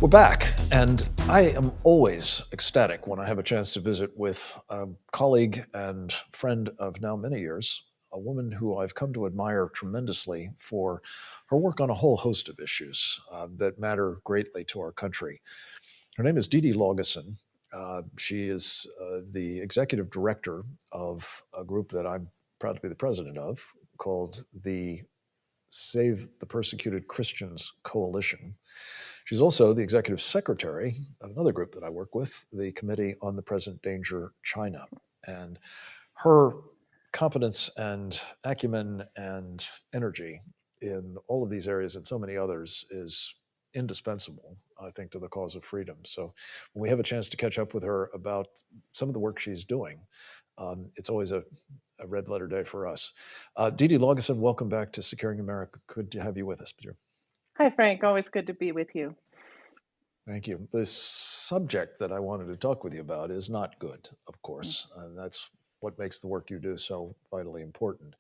We're back, and I am always ecstatic when I have a chance to visit with a colleague and friend of now many years, a woman who I've come to admire tremendously for her work on a whole host of issues that matter greatly to our country. Her name is Dede Laugesen. She is the executive director of a group that I'm proud to be the president of called the Save the Persecuted Christians Coalition. She's also the executive secretary of another group that I work with, the Committee on the Present Danger China. And her competence and acumen and energy in all of these areas and so many others is indispensable, I think, to the cause of freedom. So when we have a chance to catch up with her about some of the work she's doing, it's always a red letter day for us. Dede Laugesen, welcome back to Securing America. Good to have you with us, dear. Hi, Frank. Always good to be with you. Thank you. This subject that I wanted to talk with you about is not good, of course, and that's what makes the work you do so vitally important.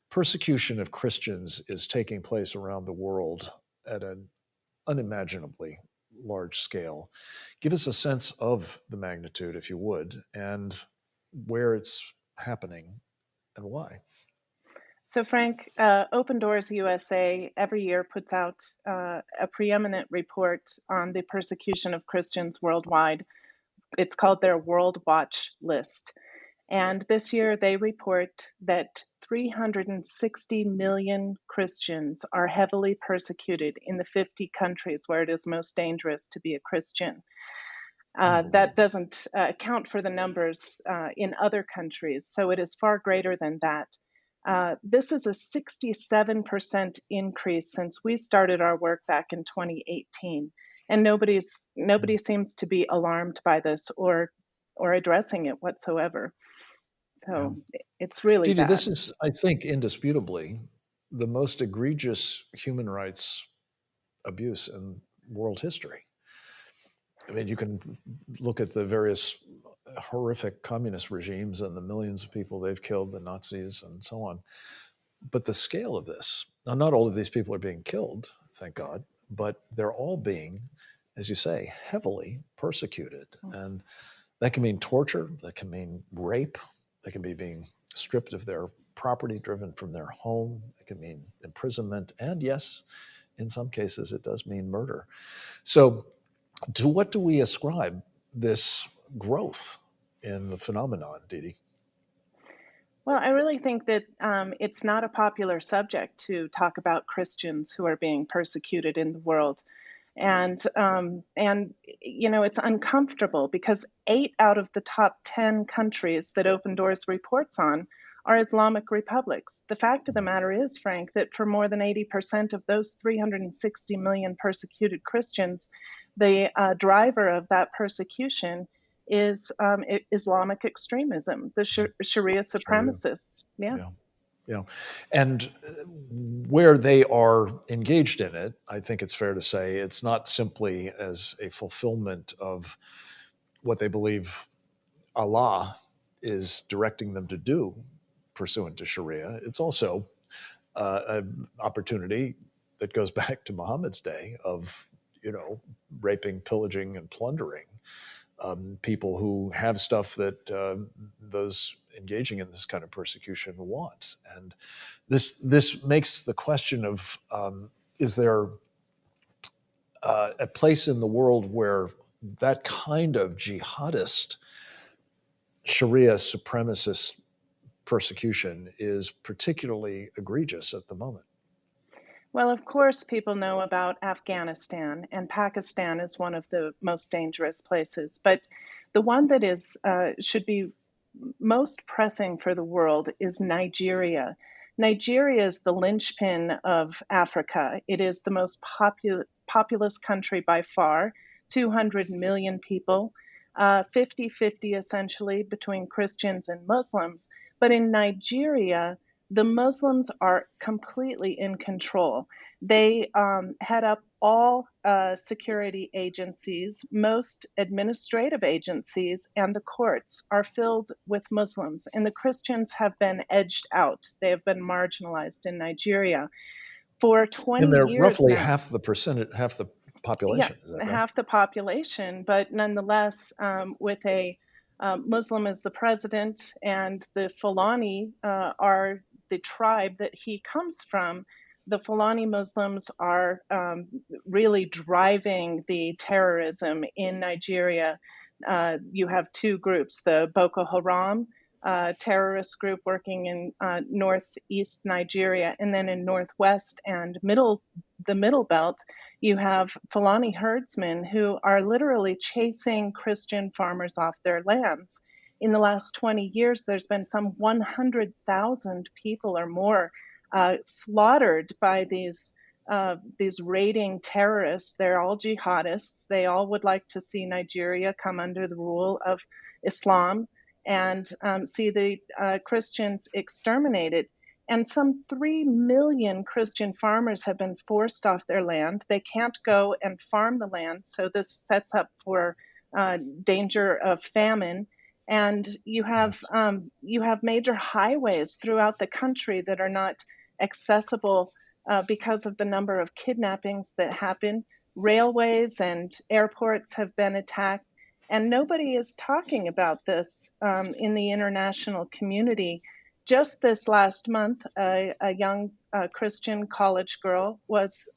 Persecution of Christians is taking place around the world at an unimaginably large scale. Give us a sense of the magnitude, if you would, and where it's happening and why. So, Frank, Open Doors USA every year puts out a preeminent report on the persecution of Christians worldwide. It's called their World Watch List. And this year they report that 360 million Christians are heavily persecuted in the 50 countries where it is most dangerous to be a Christian. That doesn't account for the numbers in other countries, so it is far greater than that. This is a 67% increase since we started our work back in 2018, and nobody seems to be alarmed by this or addressing it whatsoever. So it's really Dede, bad. this is, I think, indisputably the most egregious human rights abuse in world history. I mean, you can look at the various horrific communist regimes and the millions of people they've killed, the Nazis and so on. But the scale of this, now, not all of these people are being killed, thank God, but they're all being, as you say, heavily persecuted. And that can mean torture, that can mean rape, that can be being stripped of their property, driven from their home, it can mean imprisonment, and yes, in some cases, it does mean murder. So, to what do we ascribe this growth in the phenomenon, Dede? Well, I really think that it's not a popular subject to talk about Christians who are being persecuted in the world. And you know, it's uncomfortable because 8 out of the top 10 countries that Open Doors reports on are Islamic republics. The fact of the matter is, Frank, that for more than 80% of those 360 million persecuted Christians, the driver of that persecution is Islamic extremism, the Sharia supremacists. Yeah. Yeah. And where they are engaged in it, I think it's fair to say it's not simply as a fulfillment of what they believe Allah is directing them to do pursuant to Sharia. It's also an opportunity that goes back to Muhammad's day of, raping, pillaging, and plundering people who have stuff that those engaging in this kind of persecution want. And this makes the question of is there a place in the world where that kind of jihadist Sharia supremacist persecution is particularly egregious at the moment? Well, of course, people know about Afghanistan, and Pakistan is one of the most dangerous places. But the one that is should be most pressing for the world is Nigeria. Nigeria is the linchpin of Africa. It is the most populous country by far, 200 million people, 50-50 essentially between Christians and Muslims. But in Nigeria, the Muslims are completely in control. They head up all security agencies, most administrative agencies, and the courts are filled with Muslims. And the Christians have been edged out. They have been marginalized in Nigeria for 20 And they're years roughly now. half the Yeah, population. Is that right? half the population, but nonetheless, with a Muslim as the president, and the Fulani are the tribe that he comes from. The Fulani Muslims are really driving the terrorism in Nigeria. You have two groups: the Boko Haram terrorist group working in northeast Nigeria, and then in northwest and the middle belt, you have Fulani herdsmen who are literally chasing Christian farmers off their lands. In the last 20 years, there's been some 100,000 people or more slaughtered by these raiding terrorists. They're all jihadists. They all would like to see Nigeria come under the rule of Islam and see the Christians exterminated. And some 3 million Christian farmers have been forced off their land. They can't go and farm the land, so this sets up for danger of famine. And Yes. you have major highways throughout the country that are not accessible because of the number of kidnappings that happen. Railways and airports have been attacked, and nobody is talking about this in the international community. Just this last month, a young Christian college girl was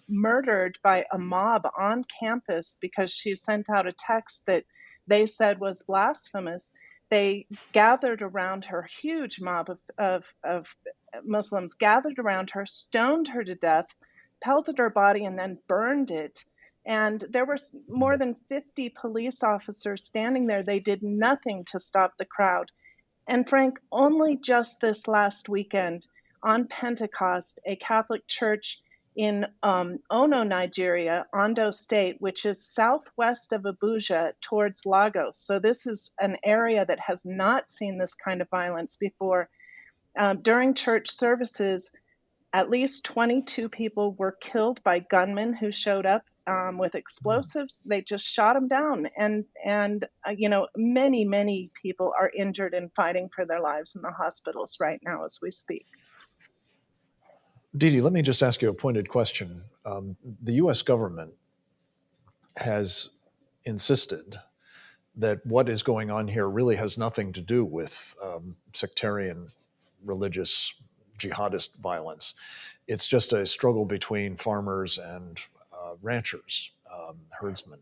murdered by a mob on campus because she sent out a text that they said was blasphemous. They gathered around her, huge mob of Muslims gathered around her, stoned her to death, pelted her body, and then burned it. And there were more than 50 police officers standing there. They did nothing to stop the crowd. And Frank, only just this last weekend on Pentecost, a Catholic church in Ono, Nigeria, Ondo State, which is southwest of Abuja towards Lagos. So this is an area that has not seen this kind of violence before. During church services, at least 22 people were killed by gunmen who showed up with explosives. They just shot them down, and many people are injured and fighting for their lives in the hospitals right now as we speak. Dede, let me just ask you a pointed question. The U.S. government has insisted that what is going on here really has nothing to do with sectarian, religious, jihadist violence. It's just a struggle between farmers and ranchers, herdsmen.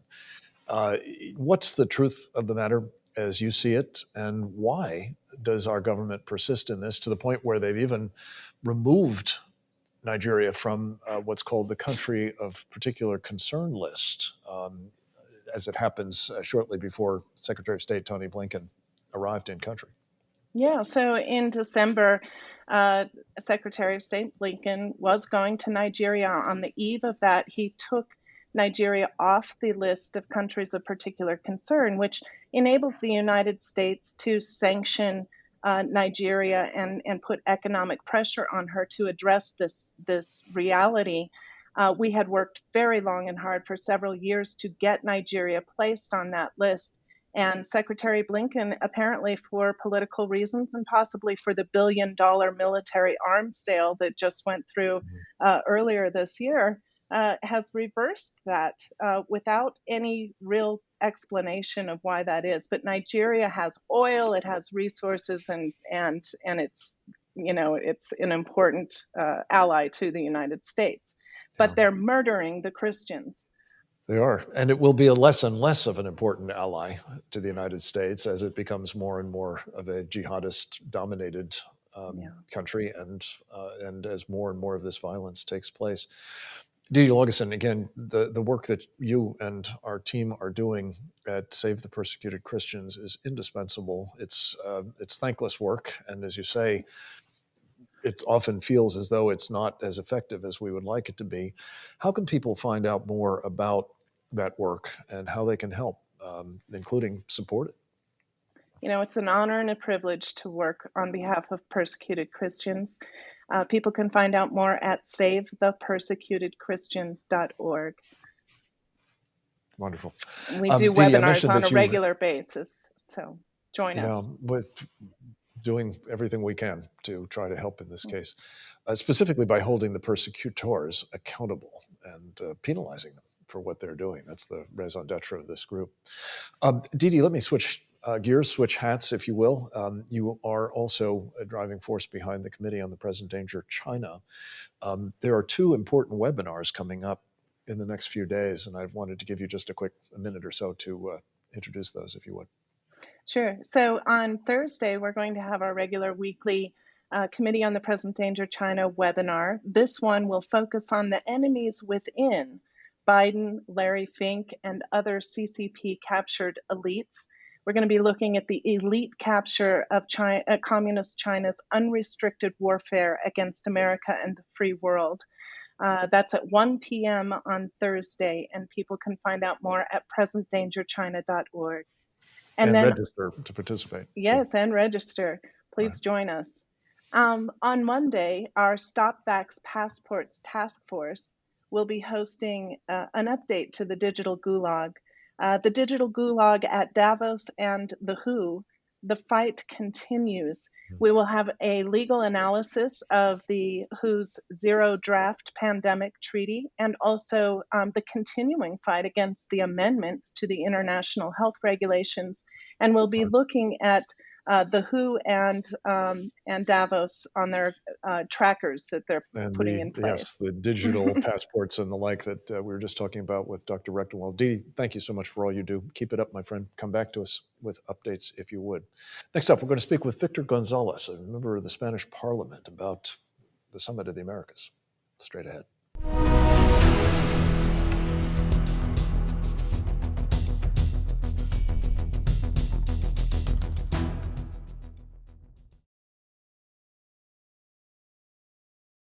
Uh, what's the truth of the matter as you see it, and why does our government persist in this to the point where they've even removed Nigeria from what's called the country of particular concern list, as it happens shortly before Secretary of State Tony Blinken arrived in country? Yeah, so in December, uh, Secretary of State Blinken was going to Nigeria. On the eve of that, he took Nigeria off the list of countries of particular concern, which enables the United States to sanction Nigeria and put economic pressure on her to address this reality. We had worked very long and hard for several years to get Nigeria placed on that list. And Secretary Blinken, apparently for political reasons and possibly for the $1 billion military arms sale that just went through earlier this year, has reversed that without any real explanation of why that is. But Nigeria has oil, it has resources, and it's an important ally to the United States. Yeah, But they're murdering the Christians. they are. And it will be a less and less of an important ally to the United States as it becomes more and more of a jihadist dominated Yeah. country, and as more and more of this violence takes place. Dede Laugesen, again, the work that you and our team are doing at Save the Persecuted Christians is indispensable. It's thankless work, and as you say, it often feels as though it's not as effective as we would like it to be. How can people find out more about that work and how they can help, including support it? It's an honor and a privilege to work on behalf of persecuted Christians. People can find out more at savethepersecutedchristians.org. Wonderful. We do Dede, I webinars mentioned on a that you, regular basis, so join yeah, us. with doing everything we can to try to help in this case, specifically by holding the persecutors accountable and penalizing them for what they're doing. That's the raison d'etre of this group. Dede, let me switch gears, switch hats, if you will. You are also a driving force behind the Committee on the Present Danger China. There are two important webinars coming up in the next few days, and I wanted to give you just a minute or so to introduce those, if you would. Sure. So on Thursday, we're going to have our regular weekly Committee on the Present Danger China webinar. This one will focus on the enemies within Biden, Larry Fink, and other CCP captured elites. We're going to be looking at the elite capture of Communist China's unrestricted warfare against America and the free world. That's at 1 p.m. on Thursday, and people can find out more at presentdangerchina.org. And then, register to participate. yes, and register. Please join us. On Monday, our Stop Vax Passports Task Force will be hosting an update to the digital gulag. The digital gulag at Davos and the WHO, the fight continues. We will have a legal analysis of the WHO's zero draft pandemic treaty and also the continuing fight against the amendments to the international health regulations. And we'll be looking at the WHO and Davos on their trackers that they're putting in place. Yes, the digital passports and the like that we were just talking about with Dr. Rectenwald. Dede, thank you so much for all you do. Keep it up, my friend. Come back to us with updates if you would. Next up, we're going to speak with Victor Gonzalez, a member of the Spanish Parliament, about the Summit of the Americas. Straight ahead.